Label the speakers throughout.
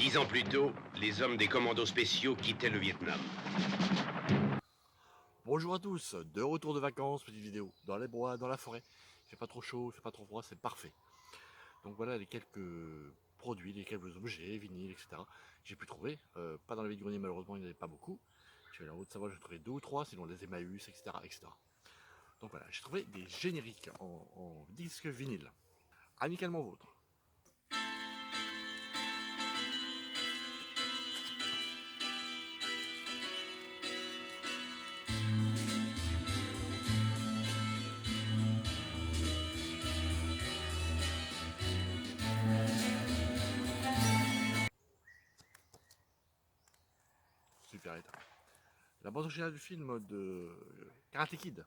Speaker 1: 10 ans plus tôt, les hommes des commandos spéciaux quittaient le Vietnam.
Speaker 2: Bonjour à tous, de retour de vacances, petite vidéo, dans les bois, dans la forêt. Il fait pas trop chaud, il fait pas trop froid, c'est parfait. Donc voilà les quelques produits, les quelques objets, vinyles, etc. J'ai pu trouver, pas dans le vide-grenier malheureusement, il n'y en avait pas beaucoup. Je vais en Haute-Savoie, j'ai trouvé 2 ou 3, sinon les Emmaüs, etc. etc. Donc voilà, j'ai trouvé des génériques en disque vinyle, amicalement vôtre. Super état. La bande originale du film de Karate Kid.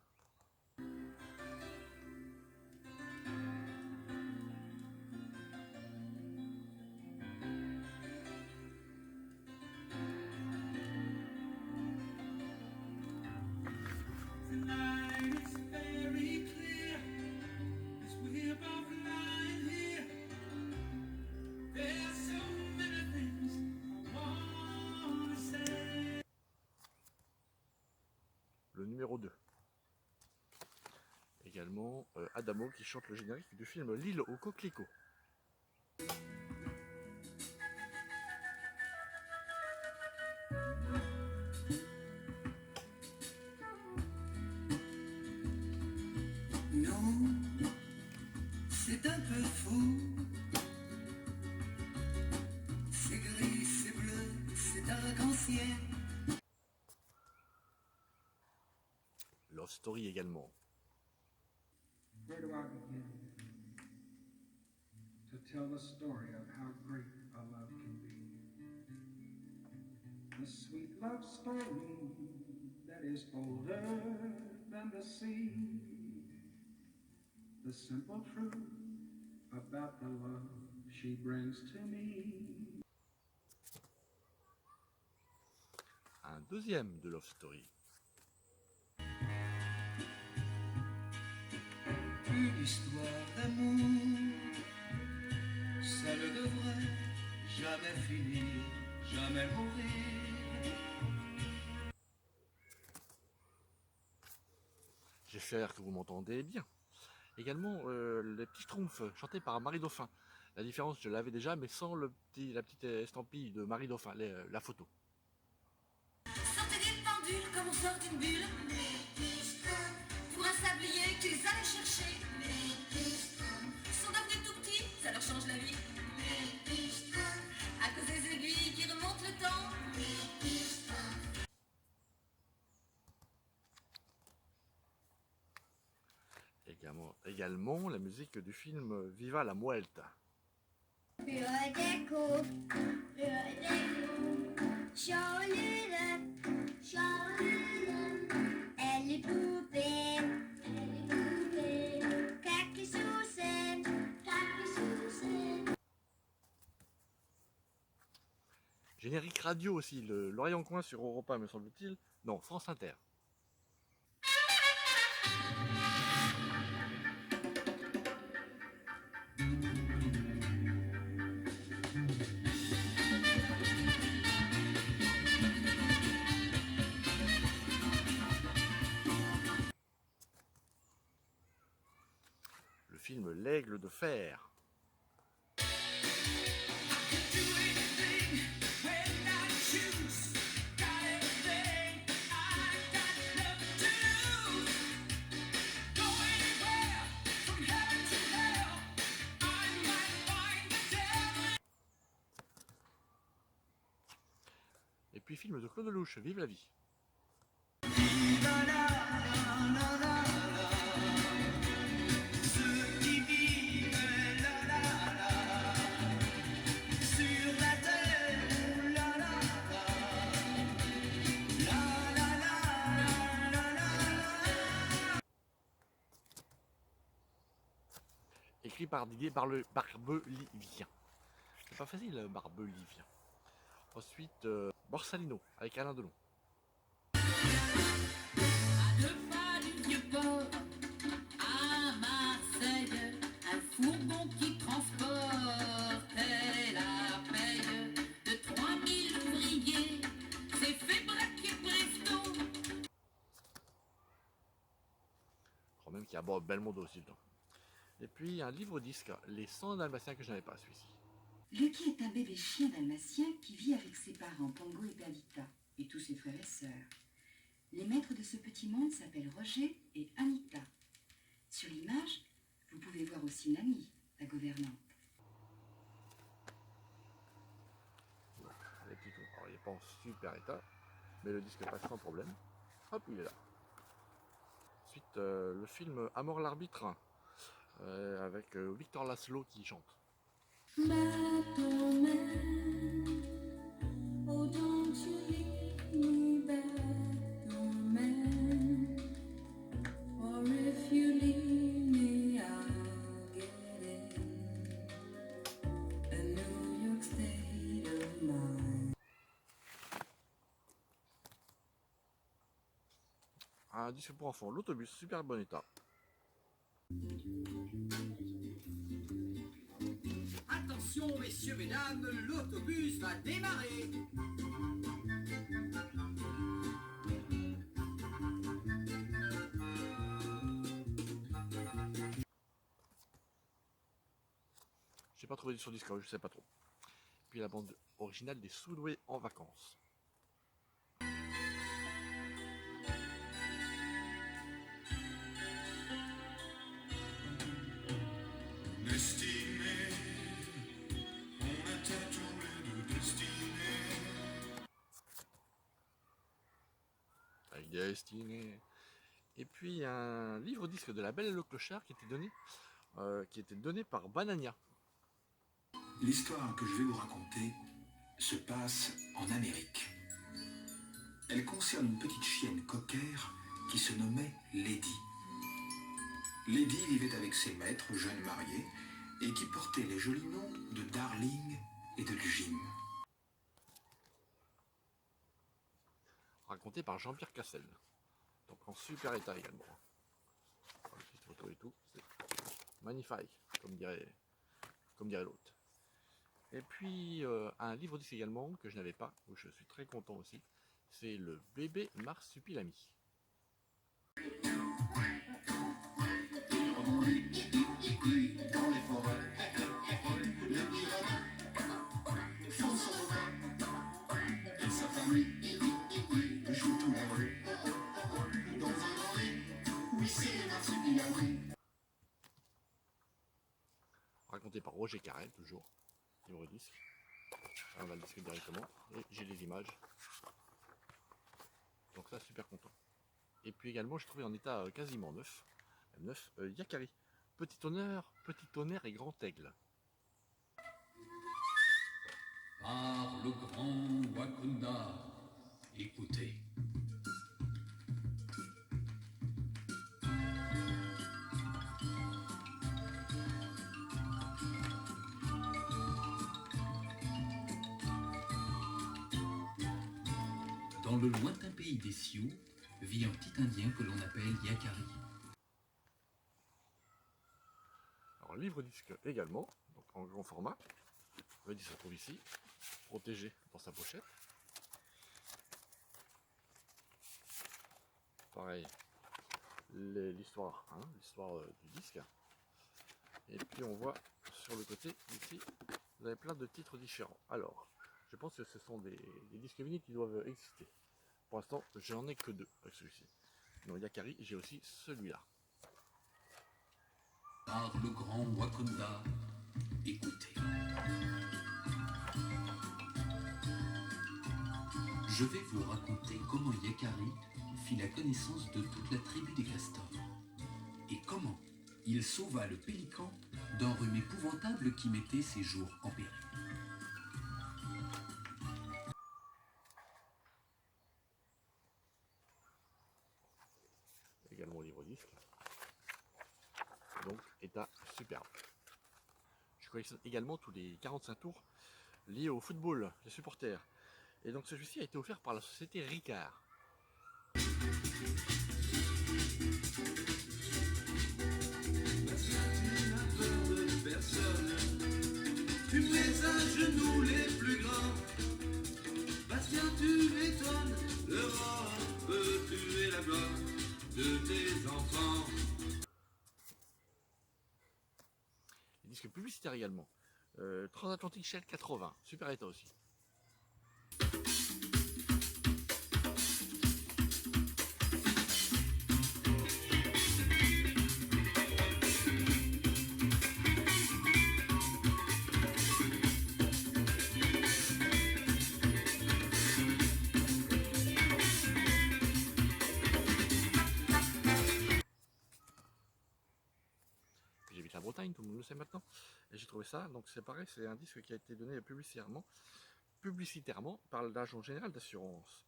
Speaker 2: Le numéro 2. Également Adamo qui chante le générique du film L'île au coquelicot.
Speaker 3: Non, c'est un peu fou. C'est gris, c'est bleu, c'est arc-en-ciel.
Speaker 2: Love Story également.
Speaker 4: Where do I begin to tell the story of how great a love can be? The sweet love story that is older than the sea. The simple truth about the love she brings to me.
Speaker 2: Un deuxième de Love Story.
Speaker 3: Une histoire d'amour, ça ne devrait jamais finir, jamais mourir.
Speaker 2: J'espère que vous m'entendez bien. Également les petits schtroumpfs chantés par Marie Dauphin. La différence, je l'avais déjà, mais sans la petite estampille de Marie Dauphin, la photo.
Speaker 5: Sortez des pendules comme on sort d'une bulle. Pour un sablier qu'ils allaient chercher. Ils sont devenus tout petits, ça leur change la vie. À cause des aiguilles qui remontent le temps.
Speaker 2: Également la musique du film Viva la Muelta. Générique radio aussi, l'Oreille en coin sur Europa me semble-t-il. Non, France Inter. Le film L'Aigle de fer. Et puis film de Claude Lelouch, Vive la vie. Écrit par Didier Barbelivien. C'est pas facile, Barbelivien. Ensuite, Borsalino, avec Alain Delon.
Speaker 5: À 2 pas du vieux port, à Marseille, un fourgon qui transportait la paye de
Speaker 2: Bon, Belmondo aussi dedans. Et puis un livre-disque, Les 100 Dalmatiens, que je n'avais pas celui-ci.
Speaker 6: Lucky est un bébé chien dalmatien qui vit avec ses parents Pongo et Perdita et tous ses frères et sœurs. Les maîtres de ce petit monde s'appellent Roger et Anita. Sur l'image, vous pouvez voir aussi Nani, la gouvernante.
Speaker 2: Les petits trous. Alors il n'est pas en super état, mais le disque passe sans problème. Hop, il est là. Ensuite, le film À mort l'arbitre, avec Victor Laszlo qui chante.
Speaker 5: Oh, don't you leave me back, oh man. Or if you leave me, I'll get in a New York state of mind.
Speaker 2: Un disque pour enfants, L'autobus, super bon état.
Speaker 7: Attention, messieurs, mesdames, l'autobus va démarrer.
Speaker 2: J'ai pas trouvé sur Discord, je sais pas trop. Puis la bande originale des Soudoués en vacances.
Speaker 3: Destinée, on était tous les deux destinés.
Speaker 2: Avec Destinée. Et puis un livre-disque de La Belle et le Clochard qui était donné par Banania.
Speaker 8: L'histoire que je vais vous raconter se passe en Amérique. Elle concerne une petite chienne cocker qui se nommait Lady. Lady vivait avec ses maîtres, jeunes mariés, et qui portaient les jolis noms de Darling et de Jim.
Speaker 2: Raconté par Jean-Pierre Cassel. Donc en super état également. Voilà, petite photo et tout. C'est magnifique, comme dirait l'autre. Et puis un livre-disque également que je n'avais pas, où je suis très content aussi. C'est le bébé Marsupilami.
Speaker 3: Dans les forêts, les pirates font son repas. Et sa famille joue tout la rue. Dans un grand lit, oui c'est Marsupilami.
Speaker 2: Raconté par Roger Carrel, toujours. Livre-disque. On va le disque directement. Et j'ai les images. Donc ça, super content. Et puis également, j'ai trouvé en état quasiment neuf. Yakari. Petit honneur et grand aigle.
Speaker 9: Par le grand Wakanda, écoutez. Dans le lointain pays des Sioux, vit un petit Indien que l'on appelle Yakari.
Speaker 2: Alors livre-disque également, donc en grand format. Le disque se trouve ici, protégé dans sa pochette. Pareil, l'histoire du disque. Et puis on voit sur le côté ici, vous avez plein de titres différents. Alors, je pense que ce sont des disques vinyles qui doivent exister. Pour l'instant, j'en ai que deux avec celui-ci. Dans Yakari, j'ai aussi celui-là.
Speaker 9: Par le grand Wakanda, écoutez. Je vais vous raconter comment Yakari fit la connaissance de toute la tribu des castors. Et comment il sauva le pélican d'un rhume épouvantable qui mettait ses jours en péril.
Speaker 2: Également au livre-disque. Donc, état superbe. Je collectionne également tous les 45 tours liés au football, les supporters. Et donc celui-ci a été offert par la société Ricard.
Speaker 3: Tu mets à genoux les plus grands. Bastien, tu m'étonnes. L'Europe peut tuer la gloire de tes enfants.
Speaker 2: disque publicitaire également. Transatlantic Shell 80, super état aussi. J'habite la Bretagne, tout le monde le sait maintenant, et j'ai trouvé ça, donc c'est pareil, c'est un disque qui a été donné publicitairement par l'agent général d'assurance,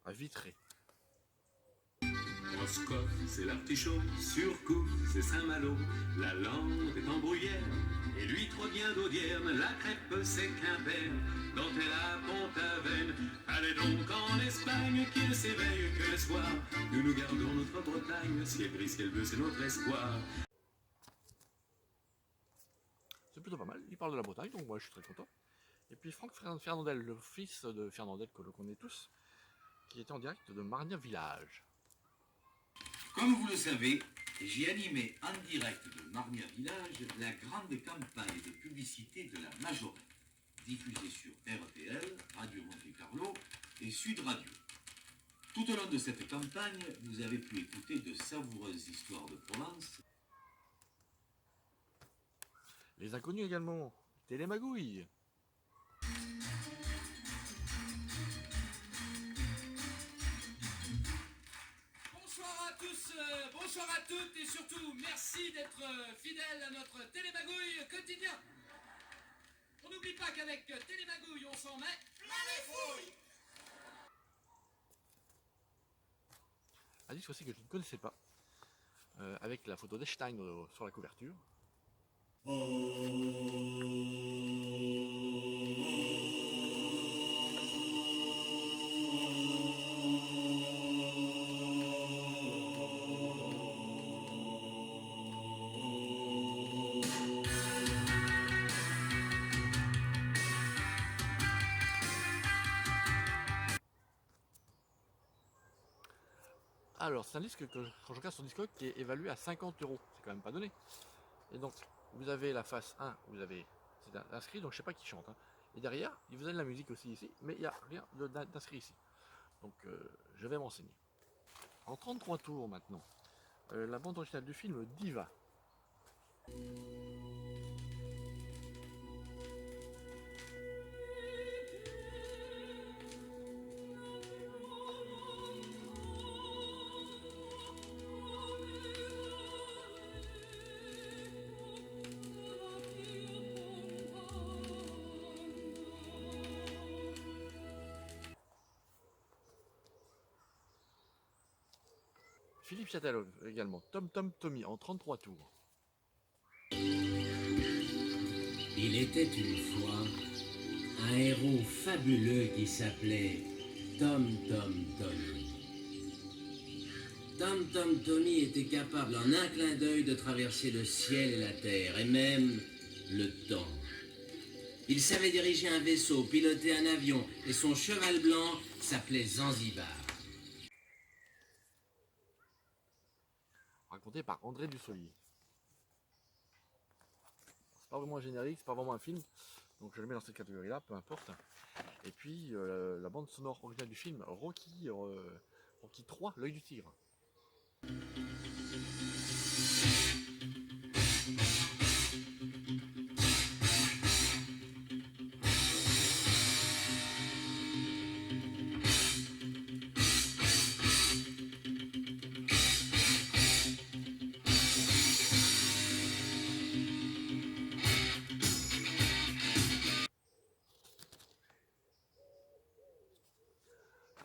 Speaker 2: à Vitré.
Speaker 10: Roscoff, c'est l'artichaut, Surcouf, c'est Saint-Malo, la lande est en bruyère, et l'huître vient d'Audierne, la crêpe c'est Quimper, dentelle à Pont-Aven, allez donc en Espagne, qu'il s'éveille que le soir, nous gardons notre Bretagne, ciel gris, ciel bleu, c'est notre espoir.
Speaker 2: C'est plutôt pas mal, il parle de la Bretagne, donc moi je suis très content. Et puis Franck Fernandel, le fils de Fernandel que l'on connaît tous, qui était en direct de Marnia Village.
Speaker 11: Comme vous le savez, j'ai animé en direct de Marnia Village la grande campagne de publicité de la Majorette, diffusée sur RTL, Radio Monte Carlo et Sud Radio. Tout au long de cette campagne, vous avez pu écouter de savoureuses histoires de Provence.
Speaker 2: Les inconnus également, Télémagouille.
Speaker 7: Bonsoir à tous, bonsoir à toutes et surtout merci d'être fidèles à notre Télémagouille quotidien. On n'oublie pas qu'avec Télémagouille on s'en met plein les fouilles.
Speaker 2: Un disque aussi que je ne connaissais pas, avec la photo d'Einstein sur la couverture. Alors, c'est un disque que, quand je regarde sur Discogs, qui est évalué à 50 €. C'est quand même pas donné. Et donc, vous avez la face 1, c'est inscrit, donc je sais pas qui chante. Hein. Et derrière, vous avez de la musique aussi ici, mais il n'y a rien d'inscrit ici. Donc, je vais m'enseigner. En 33 tours maintenant, la bande originale du film Diva. Philippe Châtel également, Tom Tom Tommy en 33 tours.
Speaker 12: Il était une fois un héros fabuleux qui s'appelait Tom Tom Tommy. Tom Tom Tommy était capable en un clin d'œil de traverser le ciel et la terre, et même le temps. Il savait diriger un vaisseau, piloter un avion, et son cheval blanc s'appelait Zanzibar.
Speaker 2: Raconté par André Dussolier. C'est pas vraiment un générique, c'est pas vraiment un film, donc je le mets dans cette catégorie-là, peu importe. Et puis la bande sonore originale du film, Rocky 3, l'œil du tigre.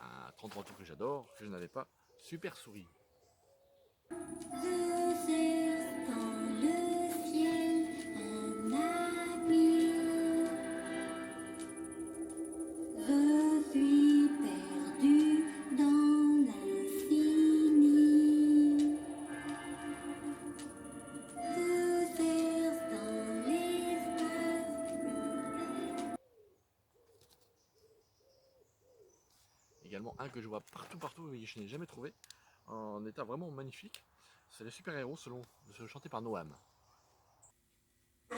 Speaker 2: Un 33 tours que j'adore, que je n'avais pas, Super Souris. Également un que je vois partout et que je n'ai jamais trouvé, en état vraiment magnifique, c'est les super-héros chantés par Noam.
Speaker 13: El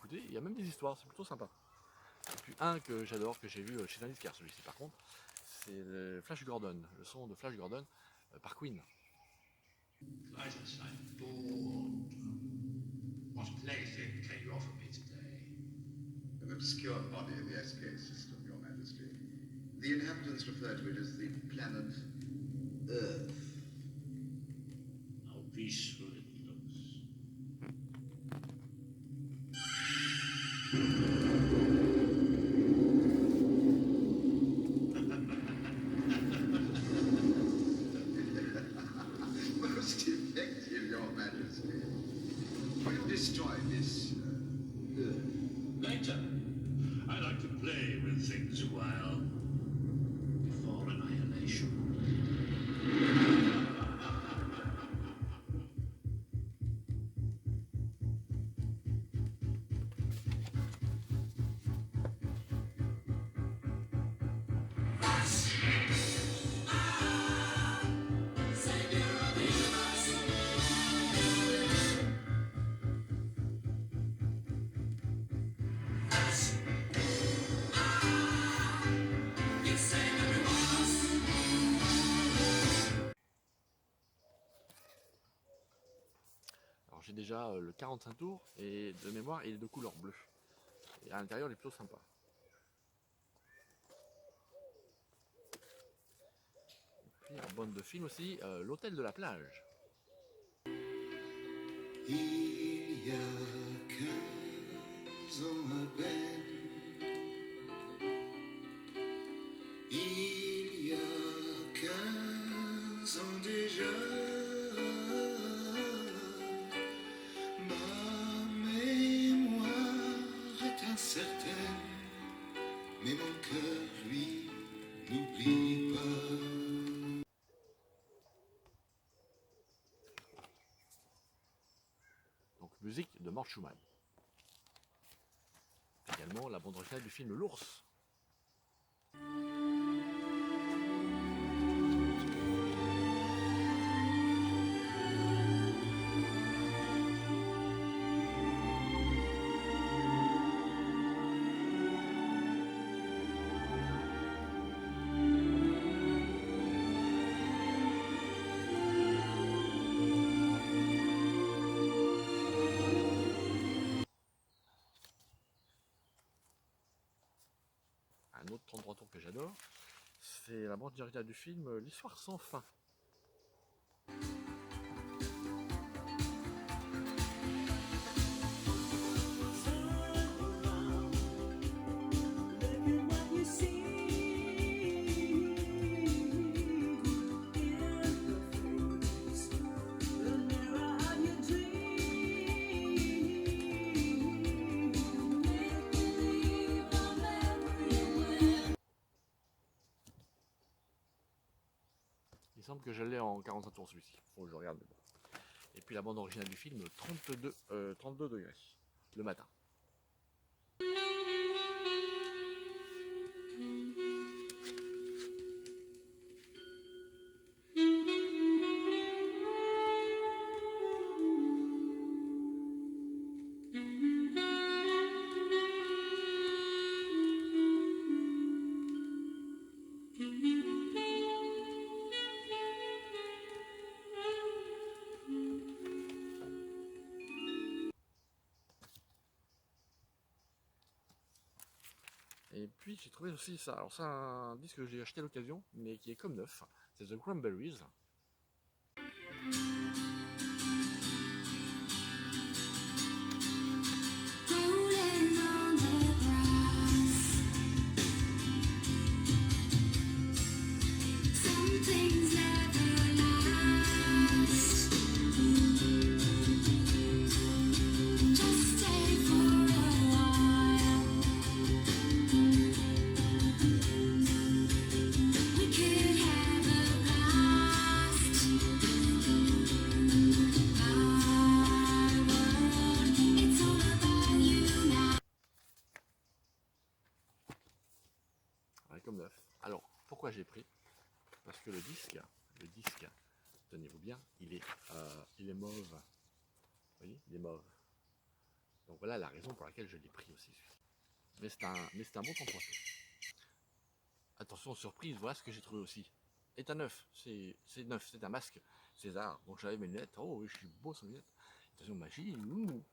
Speaker 2: écouter, il y a même des histoires, c'est plutôt sympa. Et puis un que j'adore, que j'ai vu chez un disquaire, celui-ci par contre, c'est le Flash Gordon, le son de Flash Gordon par Queen.
Speaker 13: What plaything can you offer me today?
Speaker 14: An obscure body in the SK system, Your Majesty. The inhabitants refer to it as the planet Earth.
Speaker 13: How peaceful it looks.
Speaker 14: Most effective, Your Majesty. We'll destroy this Earth.
Speaker 13: Later. I like to play with things a while. Before annihilation.
Speaker 2: Alors j'ai déjà le 45 tours et de mémoire il est de couleur bleue. Et à l'intérieur il est plutôt sympa. Et puis en bande de film aussi, l'hôtel de la plage.
Speaker 3: Il y a 15 ans à peine, il y a 15 ans déjà, ma mémoire est incertaine, mais mon cœur, lui, n'oublie pas.
Speaker 2: Musique de Mort Schumann. Également la bande originale du film L'Ours. Un autre 33 tours que j'adore, c'est la bande originale du film L'Histoire sans fin. Il semble que je l'ai en 45 tours celui-ci, faut que je regarde. Et puis la bande originale du film 32 degrés, le matin. Et puis j'ai trouvé aussi ça, alors c'est un disque que j'ai acheté à l'occasion, mais qui est comme neuf, c'est The Cranberries. Comme neuf. Alors pourquoi j'ai pris? Parce que le disque, tenez-vous bien, il est mauve. Vous voyez, il est mauve. Donc voilà la raison pour laquelle je l'ai pris aussi. Mais c'est un bon temps pour acheter. Attention, surprise, voilà ce que j'ai trouvé aussi. Est un neuf, c'est neuf, c'est un masque César. Donc j'avais mes lunettes, oh oui, je suis beau sans lunettes. Attention, magie, ouh.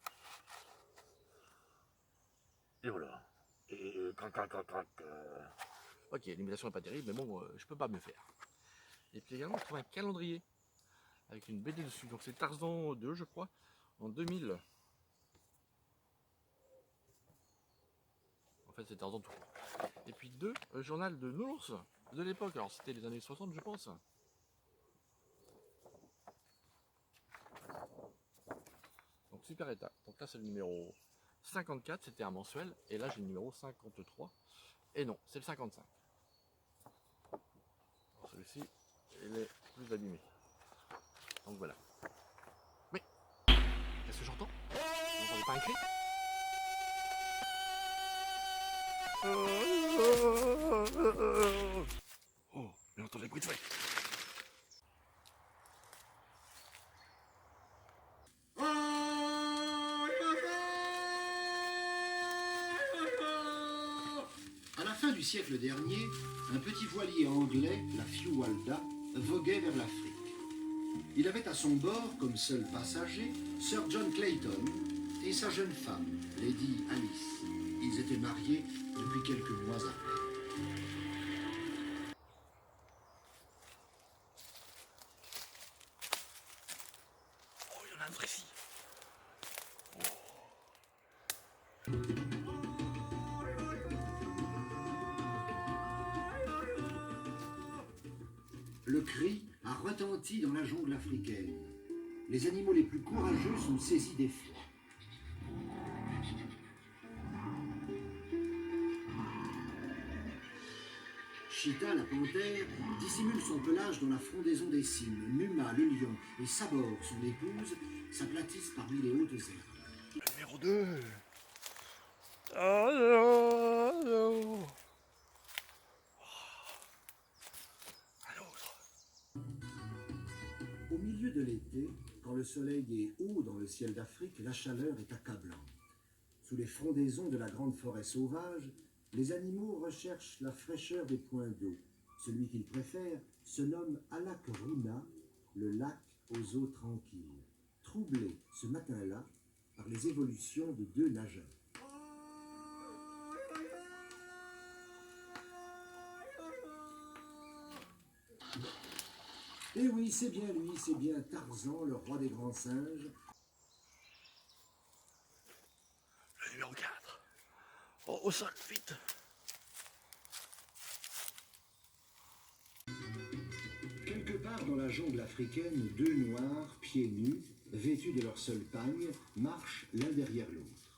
Speaker 2: Et voilà. Et ok, l'imitation n'est pas terrible, mais bon, je peux pas mieux faire. Et puis également, je trouve un calendrier avec une BD dessus. Donc c'est Tarzan 2, je crois, en 2000. En fait, c'est Tarzan tout court. Et puis 2, journal de nounours de l'époque. Alors c'était les années 60, je pense. Donc super état. Donc là, c'est le numéro 54, c'était un mensuel. Et là, j'ai le numéro 53. Et non, c'est le 55. Celui-ci, il est plus abîmé. Donc voilà. Mais, qu'est-ce que j'entends? Vous n'entendez pas un cri? Oh, mais j'entends les bruits de feuilles.
Speaker 15: À la fin du siècle dernier, un petit voilier anglais, la Fiuwalda, voguait vers l'Afrique. Il avait à son bord, comme seul passager, Sir John Clayton et sa jeune femme, Lady Alice. Ils étaient mariés depuis quelques mois à peine.
Speaker 2: Oh, il y en a un vrai ici.
Speaker 15: Le cri a retenti dans la jungle africaine. Les animaux les plus courageux sont saisis d'effroi. Cheetah, la panthère, dissimule son pelage dans la frondaison des cygnes. Numa, le lion, et Sabor, son épouse, s'aplatissent parmi les hautes herbes.
Speaker 2: Numéro 2. Oh,
Speaker 15: Au milieu de l'été, quand le soleil est haut dans le ciel d'Afrique, la chaleur est accablante. Sous les frondaisons de la grande forêt sauvage, les animaux recherchent la fraîcheur des points d'eau. Celui qu'ils préfèrent se nomme Alak Runa, le lac aux eaux tranquilles, troublé ce matin-là par les évolutions de deux nageurs. Eh oui, c'est bien lui, c'est bien Tarzan, le roi des grands singes.
Speaker 2: Le numéro 4. Oh, au sol, vite.
Speaker 15: Quelque part dans la jungle africaine, deux noirs, pieds nus, vêtus de leur seul pagne, marchent l'un derrière l'autre.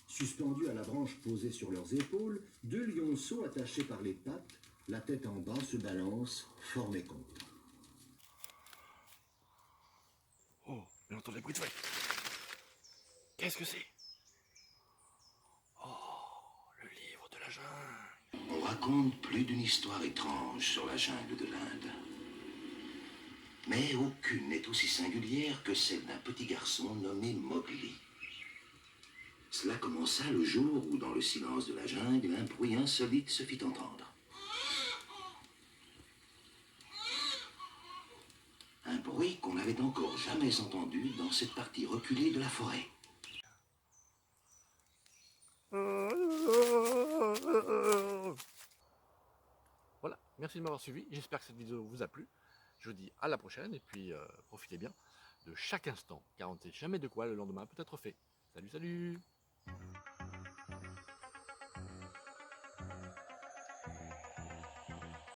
Speaker 15: Suspendus à la branche posée sur leurs épaules, deux lionceaux attachés par les pattes, la tête en bas, se balancent, fort mécontents.
Speaker 2: Oh, mais j'entends les bruits de feuilles. Qu'est-ce que c'est? Oh, le livre de la jungle.
Speaker 16: On raconte plus d'une histoire étrange sur la jungle de l'Inde. Mais aucune n'est aussi singulière que celle d'un petit garçon nommé Mowgli. Cela commença le jour où, dans le silence de la jungle, un bruit insolite se fit entendre. Un bruit qu'on n'avait encore jamais entendu dans cette partie reculée de la forêt.
Speaker 2: Voilà, merci de m'avoir suivi. J'espère que cette vidéo vous a plu. Je vous dis à la prochaine et puis profitez bien de chaque instant, car on ne sait jamais de quoi le lendemain peut être fait. Salut, salut!